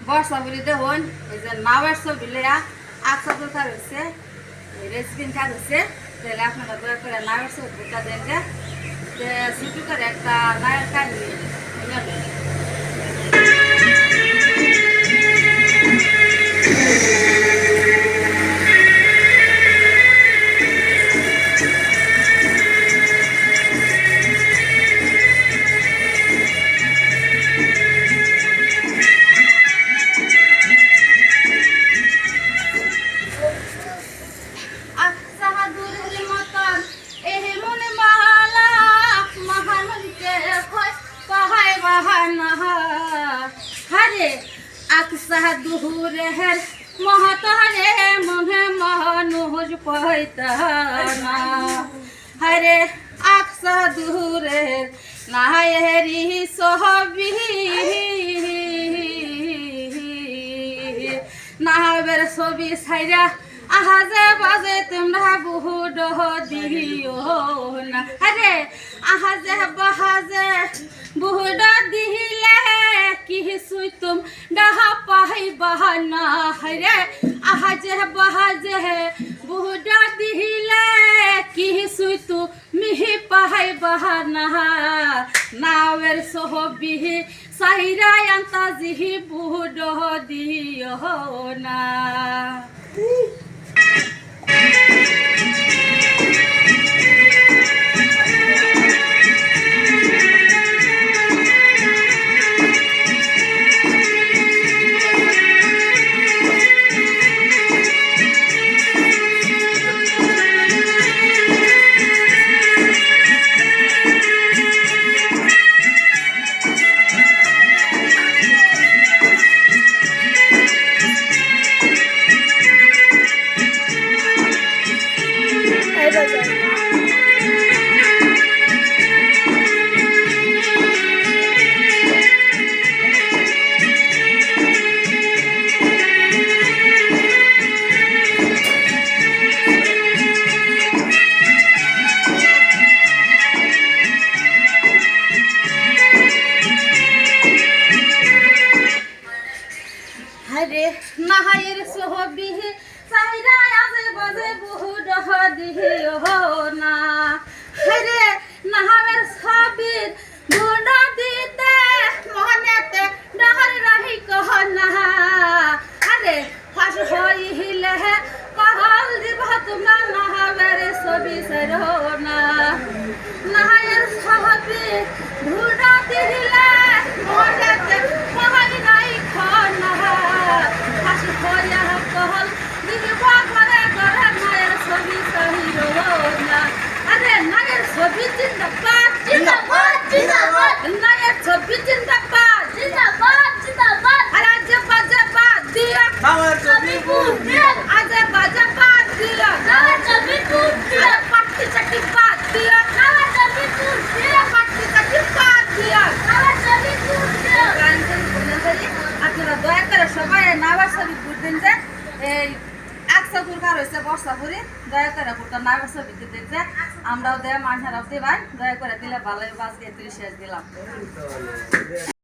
বর্ষাবুলি দেখুন এই যে নাওয়ের ছবি লেয়া আকসা দরকার হচ্ছে রেসিপিন কাজ হচ্ছে তাহলে আপনারা দয়া করে নাওয়ের ছবিটা দেন যে ছোটো করে একটা নায়ের কাহিনী আকসা দুহুরের মহতরে মনে মনুজ পয়তানা হরে আকসা দুহুরের নাহেরি সহবি নাহাবের ছবি ছাইরা আহাজে বাজে তোমরা বহু ডহ দিও না হরে আহাজে বাহাজে বহু দিলে কি সুই তুম ডাহা পাই বাহানা হরে আহাজে বাহাজে বহু দিলে কি সুই তু মিহি পাই বাহানা নাওয়ের সহবি সাইরা আন্তাজিহি বহু ডহ দিও না হরে নাহায়ের সহবি সাইরা আজে বাজে বহু ডহ দিও না হরে নাহামের ছবির গুণ দিতে মনেতে ডহর রহি কহ না হরে ফাঁস হইলে কহল দিব তোমরা নাহামের ছবি সরো না নাহায়ের ছবি গুণ দিলে মনেতে মহল নাই খন না ফাঁস হইয়া কহল দিব ঘরে ঘরে নায়ের ছবি সহিরো না আরে নায়ের ছবি জিন্দাবাদ জিন্দাবাদ জিন্দাবাদ নায়ের ছবি জিন্দাবাদ জিন্দাবাদ জিন্দাবাদ আরে আজে বাজে বাদ দিয়া নায়ের ছবি বুঝ দিয়া আজে বাজে বাদ দিয়া নায়ের ছবি বুঝ দিয়া পাটি চাটি বাদ দিয়া নায়ের ছবি বুঝ দিয়া পাটি চাটি বাদ দিয়া নায়ের ছবি বুঝ দিয়া গানজন বলে হলি আপনারা দয়া করে সবাই নায়ের ছবি বুঝবেন যে এই আকসা দরকার হইছে বর্ষাপুরি দয়া করে পুরো নায়ের ছবি দিতে যে আমরাও দে মানুষরাও দিবাই দয়া করে দিলে ভালোই বাস 30 শেষ দিলাম